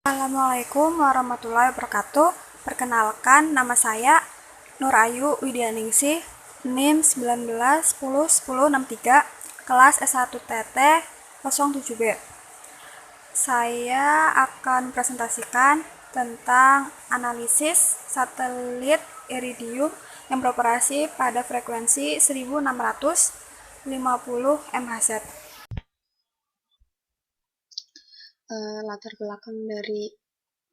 Assalamualaikum warahmatullahi wabarakatuh. Perkenalkan, nama saya Nur Ayu Widyaningsih, NIM 19 10 10 63, kelas S1 TT 07B. Saya akan presentasikan tentang analisis satelit Iridium yang beroperasi pada frekuensi 1650 MHz. Latar belakang dari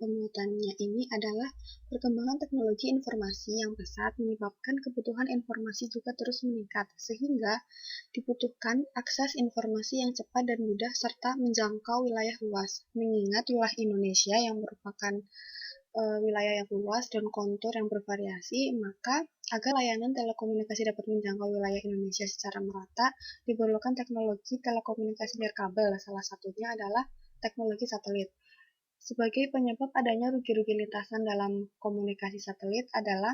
pembuatannya ini adalah perkembangan teknologi informasi yang pesat menyebabkan kebutuhan informasi juga terus meningkat, sehingga dibutuhkan akses informasi yang cepat dan mudah serta menjangkau wilayah luas. Mengingat wilayah Indonesia yang merupakan wilayah yang luas dan kontur yang bervariasi, maka agar layanan telekomunikasi dapat menjangkau wilayah Indonesia secara merata, diperlukan teknologi telekomunikasi nirkabel. Salah satunya adalah teknologi satelit. Sebagai penyebab adanya rugi-rugi lintasan dalam komunikasi satelit adalah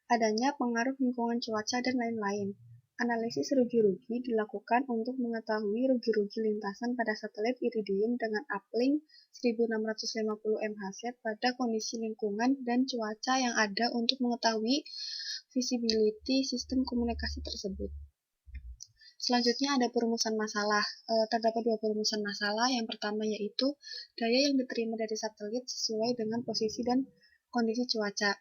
adanya pengaruh lingkungan cuaca dan lain-lain. Analisis rugi-rugi dilakukan untuk mengetahui rugi-rugi lintasan pada satelit Iridium dengan uplink 1650 MHz pada kondisi lingkungan dan cuaca yang ada untuk mengetahui visibility sistem komunikasi tersebut. Selanjutnya ada perumusan masalah. Terdapat dua perumusan masalah. Yang pertama yaitu daya yang diterima dari satelit sesuai dengan posisi dan kondisi cuaca.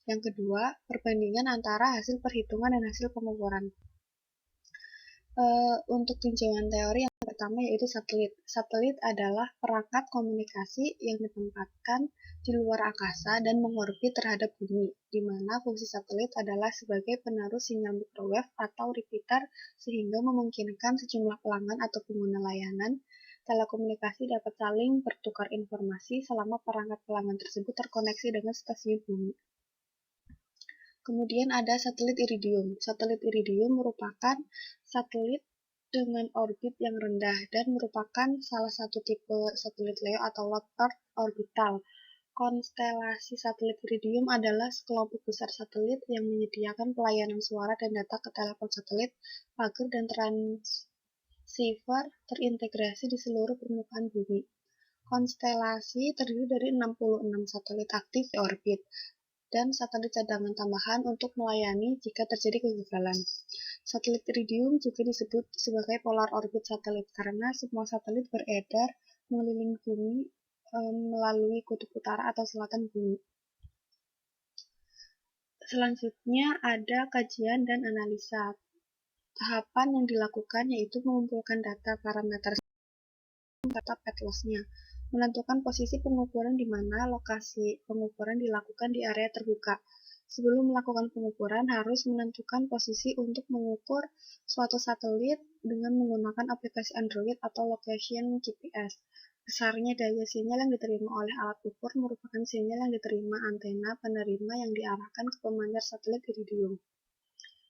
Yang kedua, perbandingan antara hasil perhitungan dan hasil pengukuran. Untuk tinjauan teori yang pertama yaitu satelit. Satelit adalah perangkat komunikasi yang ditempatkan di luar angkasa dan mengorbit terhadap bumi, di mana fungsi satelit adalah sebagai penaruh sinyal microwave atau repeater sehingga memungkinkan sejumlah pelanggan atau pengguna layanan telekomunikasi dapat saling bertukar informasi selama perangkat pelanggan tersebut terkoneksi dengan stasiun bumi. Kemudian ada satelit Iridium. Satelit Iridium merupakan satelit dengan orbit yang rendah dan merupakan salah satu tipe satelit LEO atau Low Earth Orbital. Konstelasi satelit Iridium adalah sekelompok besar satelit yang menyediakan pelayanan suara dan data ke telepon satelit, pagar, dan transceiver terintegrasi di seluruh permukaan bumi. Konstelasi terdiri dari 66 satelit aktif di orbit dan satelit cadangan tambahan untuk melayani jika terjadi kegagalan. Satelit Iridium juga disebut sebagai polar orbit satelit karena semua satelit beredar mengelilingi bumi melalui kutub utara atau selatan bumi. Selanjutnya ada kajian dan analisa. Tahapan yang dilakukan yaitu mengumpulkan data parameter serta pet loss-nya, menentukan posisi pengukuran di mana lokasi pengukuran dilakukan di area terbuka. Sebelum melakukan pengukuran, harus menentukan posisi untuk mengukur suatu satelit dengan menggunakan aplikasi Android atau location GPS. Besarnya daya sinyal yang diterima oleh alat ukur merupakan sinyal yang diterima antena penerima yang diarahkan ke pemancar satelit Iridium.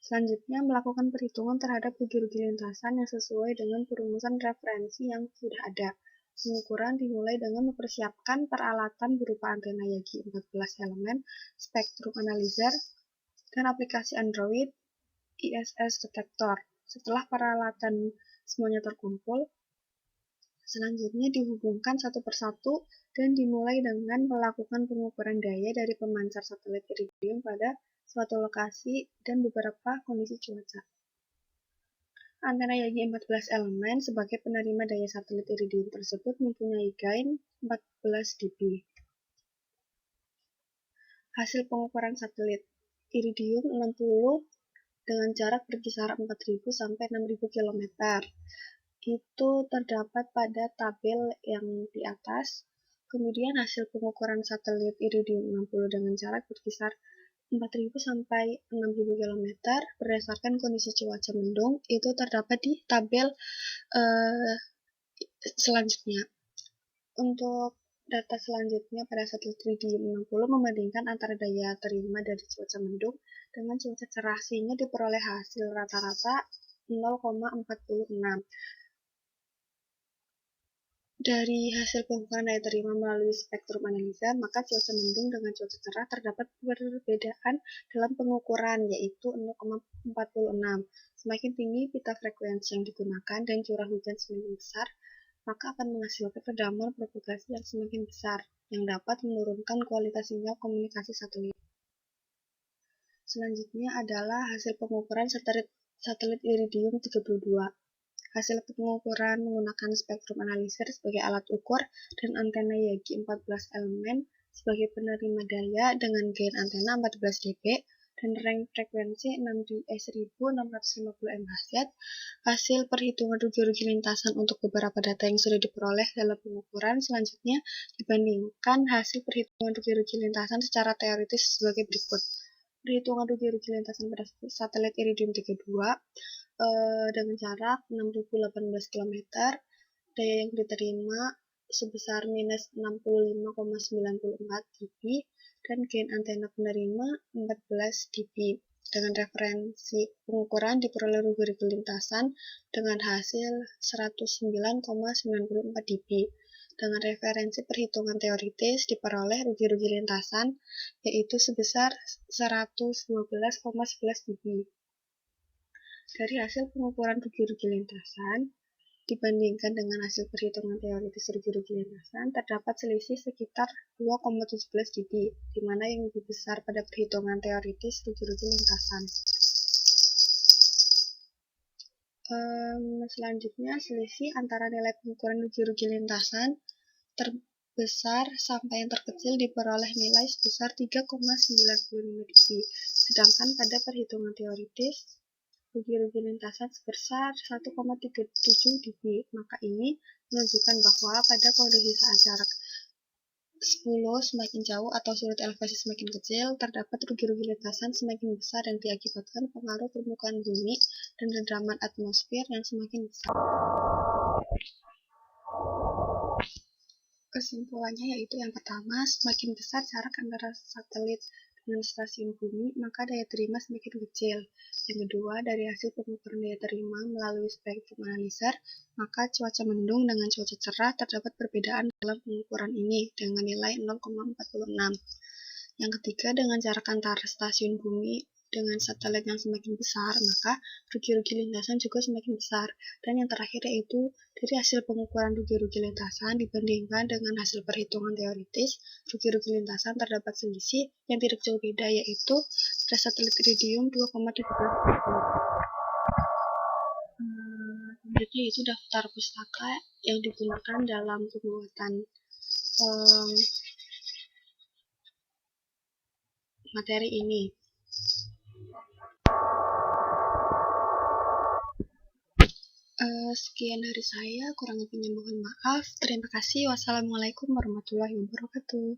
Selanjutnya, melakukan perhitungan terhadap rugi-rugi lintasan yang sesuai dengan perumusan referensi yang sudah ada. Pengukuran dimulai dengan mempersiapkan peralatan berupa antena Yagi 14 elemen, spektrum analyzer, dan aplikasi Android ISS Detector. Setelah peralatan semuanya terkumpul, selanjutnya dihubungkan satu persatu dan dimulai dengan melakukan pengukuran daya dari pemancar satelit Iridium pada suatu lokasi dan beberapa kondisi cuaca. Antena Yagi 14 elemen sebagai penerima daya satelit Iridium tersebut mempunyai gain 14 dB. Hasil pengukuran satelit Iridium 60 dengan jarak berkisar 4.000 sampai 6.000 km. Itu terdapat pada tabel yang di atas. Kemudian hasil pengukuran satelit Iridium 60 dengan jarak berkisar 4.000 sampai 6.000 km berdasarkan kondisi cuaca mendung itu terdapat di tabel selanjutnya. Untuk data selanjutnya pada satelit Iridium 60 membandingkan antara daya terima dari cuaca mendung dengan cuaca cerah sehingga diperoleh hasil rata-rata 0,46. Dari hasil pengukuran daya terima melalui spektrum analisa, maka cuaca mendung dengan cuaca cerah terdapat perbedaan dalam pengukuran, yaitu 0,46. Semakin tinggi pita frekuensi yang digunakan dan curah hujan semakin besar, maka akan menghasilkan kedalaman propagasi yang semakin besar, yang dapat menurunkan kualitas sinyal komunikasi satelit. Selanjutnya adalah hasil pengukuran satelit Iridium 32. Hasil pengukuran menggunakan spektrum analyzer sebagai alat ukur dan antena Yagi 14 elemen sebagai penerima daya dengan gain antena 14 dB dan range frekuensi 1650 MHz. Hasil perhitungan rugi-rugi lintasan untuk beberapa data yang sudah diperoleh dalam pengukuran selanjutnya dibandingkan hasil perhitungan rugi-rugi lintasan secara teoritis sebagai berikut. Perhitungan rugi-rugi lintasan pada satelit Iridium 32 dengan jarak 6.018 km, daya yang diterima sebesar minus 65,94 dB, dan gain antena penerima 14 dB. Dengan referensi pengukuran diperoleh rugi-rugi lintasan dengan hasil 109,94 dB. Dengan referensi perhitungan teoritis diperoleh rugi-rugi lintasan yaitu sebesar 112,11 dB. Dari hasil pengukuran rugi-rugi lintasan dibandingkan dengan hasil perhitungan teoritis rugi-rugi lintasan, terdapat selisih sekitar 2,17 dB, di mana yang lebih besar pada perhitungan teoritis rugi-rugi lintasan. Selanjutnya, selisih antara nilai pengukuran rugi-rugi lintasan terbesar sampai yang terkecil diperoleh nilai sebesar 3,95 dB, sedangkan pada perhitungan teoritis rugi-rugi lintasan sebesar 1,37 dB. Maka ini menunjukkan bahwa pada kondisi saat jarak 10 semakin jauh atau sudut elevasi semakin kecil, terdapat rugi-rugi lintasan semakin besar dan diakibatkan pengaruh permukaan bumi dan rendaman atmosfer yang semakin besar. Kesimpulannya yaitu yang pertama, semakin besar jarak antara satelit dengan stasiun bumi, maka daya terima semakin kecil. Yang kedua, dari hasil pengukuran daya terima melalui spektrum analyzer, maka cuaca mendung dengan cuaca cerah terdapat perbedaan dalam pengukuran ini dengan nilai 0,46. Yang ketiga, dengan jarak antara stasiun bumi dengan satelit yang semakin besar, maka rugi-rugi lintasan juga semakin besar. Dan yang terakhir yaitu dari hasil pengukuran rugi-rugi lintasan dibandingkan dengan hasil perhitungan teoritis, rugi-rugi lintasan terdapat selisih yang tidak jauh beda, yaitu pada satelit Iridium 2,17. Selanjutnya itu daftar pustaka yang digunakan dalam pembuatan materi ini. Sekian dari saya, kurang lebihnya mohon maaf. Terima kasih. Wassalamualaikum warahmatullahi wabarakatuh.